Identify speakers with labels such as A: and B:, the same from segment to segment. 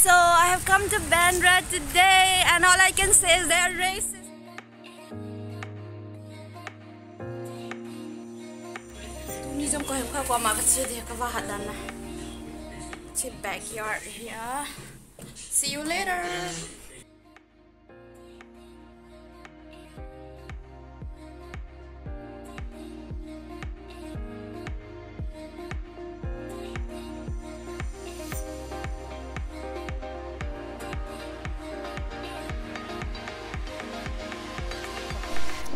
A: So I have come to Bandra today, and all I can say is they are racist. Backyard here. See you later.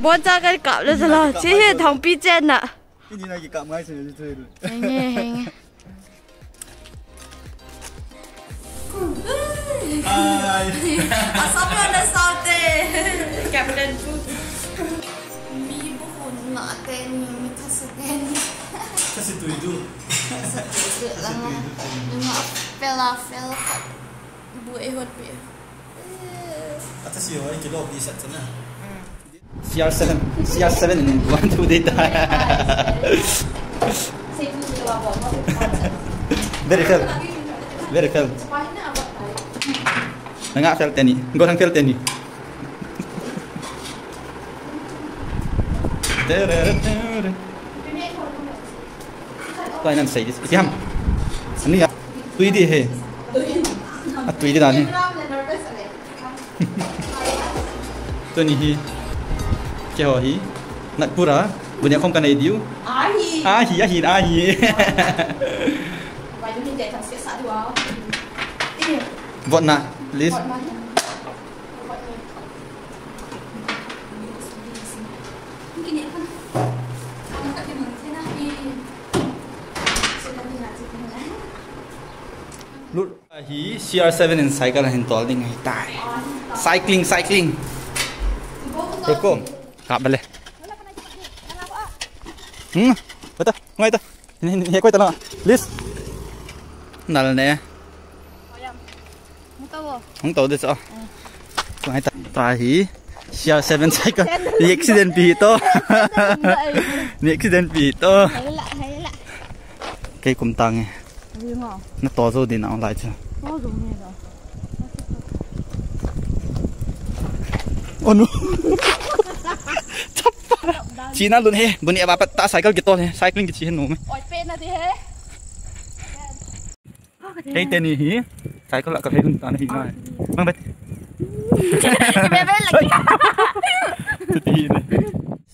A: Bố cha cái cặp lên rồi, chỉ hiện thằng pi trên nè.
B: Cái gì này cái cặp ngay rồi chơi rồi.
A: Nghe. Asap ada saute. Kapten tu. Mi bukan nak ten, mi kasuten.
B: Kasitu itu.
A: Kasut lah. Nak fel. Buat hot pi.
B: Atas siapa yang kilo di sana? CR7 in 1-2 data. Very well. Nggak felt any. Gorang felt any. Tuh yang saya siam. Ini ya. Tuh ini he. Tuh ini dah ni. Tuh ni. Kau hi. Nagpur ah. Punya kom kan idea. Ahi.
A: Baju ni jadi tak siap dua.
B: Buat nak list. Look, he CR7 in cycle and tolling hai tai. Cycling. Roko. Kap boleh. Betul. Ngai tu. Ni kau tolong. List. Nal nè. Không tàu được sao? Ngay tại hí CR7 cycle. Đi accident bị to. Đi accident bị to. Cái cụm tăng này. Nó to rồi thì nào lại chưa? Oh no. Chỉ nó luôn he. Bune apa tak cycle gitu he. Cycling gitu he nôm. Eipansah thì he. Cái tên này hí. Cycle lại cà phê luôn tao hí ngay. Mang bet.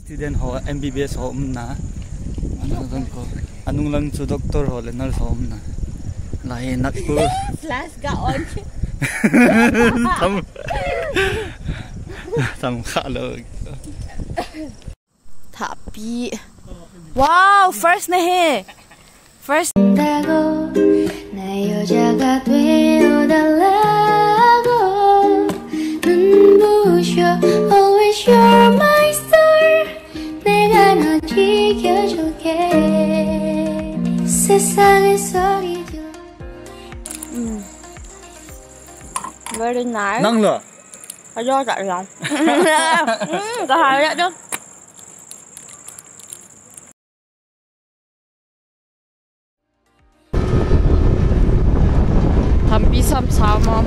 B: Student ho MBBS ho na. Anong lang su doctor ho le nurse ho na. Lai Nagpur. Flash ga on. Tam khah lo. Tapi. Wow, first nahe. First. 여자가 되어달라고 눈부셔 Always you're my star 내가 너 지켜줄게 세상의 소리 들려 Very nice. Năng lửa.
A: Do tại lòng. Có hai đấy chứ. Thầm xăm sao mà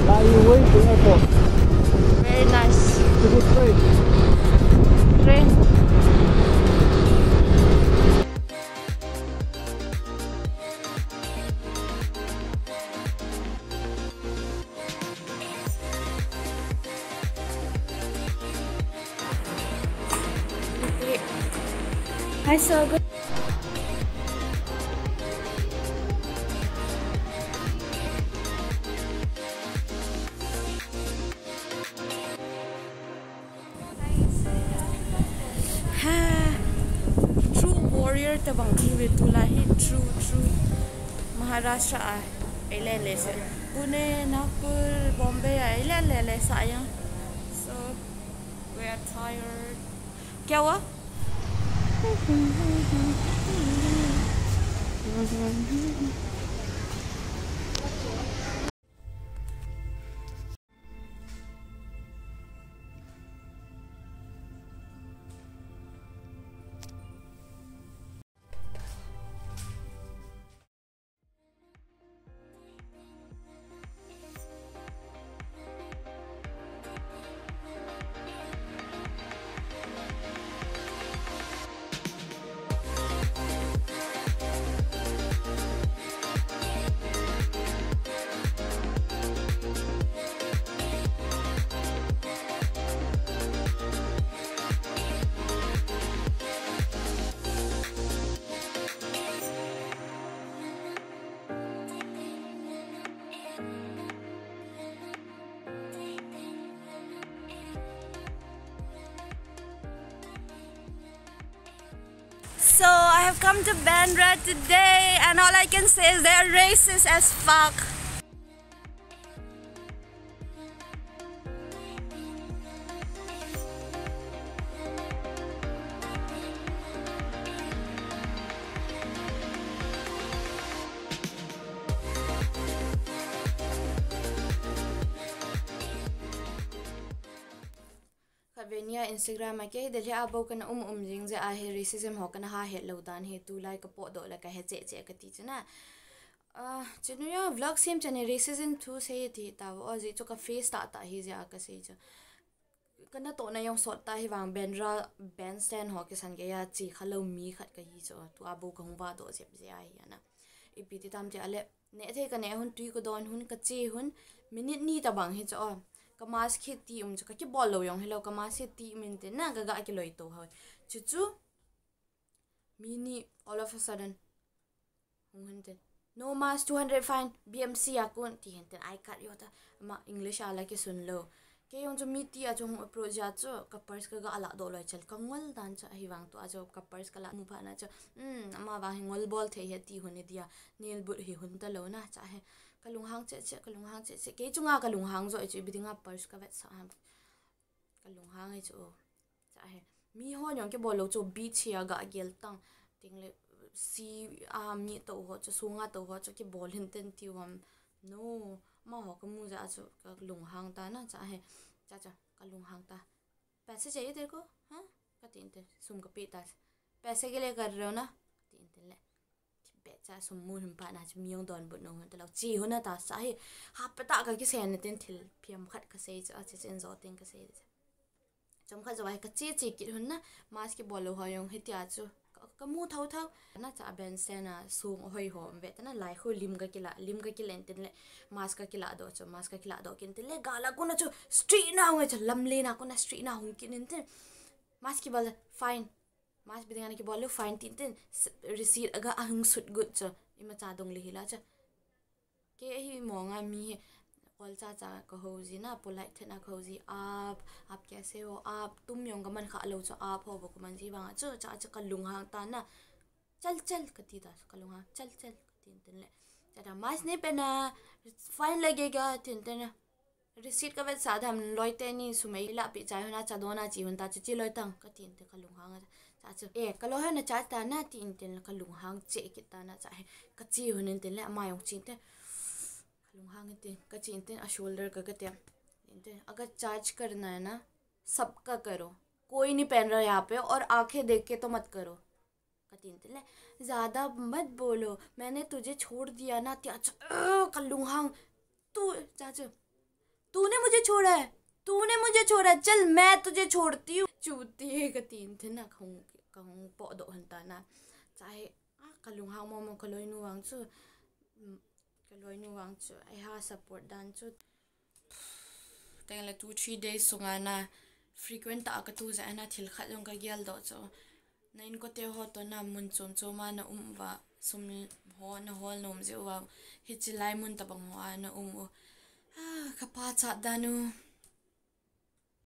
B: LiQWYD airport.
A: Very nice.
B: It's a good place.
A: Train. Hi, so good. Tabang kiwi tu lahi true Maharashtra ai lele se Pune Nagpur Bombay ai lele sayang. So we are tired. Kya hua? come to Bandra today, and all I can say is they are racist as fuck. Venia Instagram ke deli abo kana jing je a he racism ho kana ha he lodan he tu like ka po do la ka he che ka ti chana chinu ya vlog sim chane racism thu se ti ta o ji cho ka face ta hi ja ka se cha kana to na yong sot ta hi wang Bandra bandstand ho ke san ge ya chi khalo mi khat ka hi cho tu abo ka hung ba do je je ai na ipiti tam je ale ne the ka ne hun tui ko don hun ka che hun minute ni ta bang hi cho kamas kheti cho ka bol lo yong hello kamas kheti min te na ga ki loi to ha chu mini all of a sudden hun no mas 200 fine BMC akun ti hen I cut yo ta ma English ala ke sun lo ke yong jo miti a jong approach ja cho ka pers ka ga ala do loi chal kangwal dan cha hi wang to a jo ka pers ka la mu pha na cha ama wa hingol bol the he ti hun dia nail but hi hun ta lo na cha he kalung hang che ke chunga kalung hang zo che bidinga pers ka vet sa kalung hang e cho cha he mi ho nyong ke bolo cho beach ya ga gel tang tingle si mi to ho cho sunga to ho cho ke bol hin ten ti wam no ma ho ka mu ja cho kalung hang ta na cha he cha kalung hang ta पैसे चाहिए तेरे को हाँ का तीन ते सुम का पीता पैसे के लिए कर रहे हो ना तीन ते ले बेचा सुम्मू हम पाना च मियों दौन बुनो हन तलाव ची हो ना ता साहे हाँ पता का किसे ने तीन थिल पियम खट का सही च अच्छे से इंजोटिंग का सही चम खा जवाई का ची किट हन ना मास के बोलो हो यों हित्या चो कमू थाउ ना चा बेन से ना सुंग होई हो बेटा ना लाई हो लिम का किला इंतिन ले मास का किला दो किंतिन ले गाला को ना चो स्ट्रीट ना हुए च लमले ना को ना स्ट्रीट ना हुं किन इंतिन मास की बोल फाइन मास बिदंगाने की बोलो फाइन तीन रिसीट अगा ahung sut good च इमा चा दong लिहिला च के ही मोंगा मी कॉल चा कहो जी ना पोलाइट थे ना कहो जी आप कैसे हो आप तुम योंगा मन खा लो च आप हो बको मन जी वहां च कलुंग हां ता ना चल कती दा कलुंग हां चल तीन ले चला मास नहीं पेना फाइन लगेगा तीन रिसीट का वे साधा हम लोइते नी सुमई ला पि चाय होना चा दोना ची हुन ता ची लोइतंग कतीन ते कलुंग हां चा ए कलो है ना चा ता ना तीन कलुंग हां चे किता ना चा है कची हुन तीन ले मायों ची ते कलुंग हां ते कची ते आ शोल्डर का कते ते अगर चार्ज करना है ना सबका करो कोई नहीं पहन रहा यहाँ पे और आंखें देख के तो मत करो कतीन ते ले ज्यादा मत बोलो मैंने तुझे छोड़ दिया ना त्या कलुंग हां तू चाचू तूने मुझे छोड़ा है चल मैं तुझे छोड़ती हूँ चूती है कतीन थे ना कहूँ पौधो हंता ना चाहे कलुंग हां मोमो कलोई नु वांग चु ऐहा सपोर्ट डान चु तेंगले 2-3 days सुंगाना frequent ता कतु जाना थिल खाजों का गेल दो चो नइन को ते हो तो ना मुन चो मा ना वा सुम हो ना होल नोम जे वा हिचिलाई मुन तबंग वा ना कपा चा दानु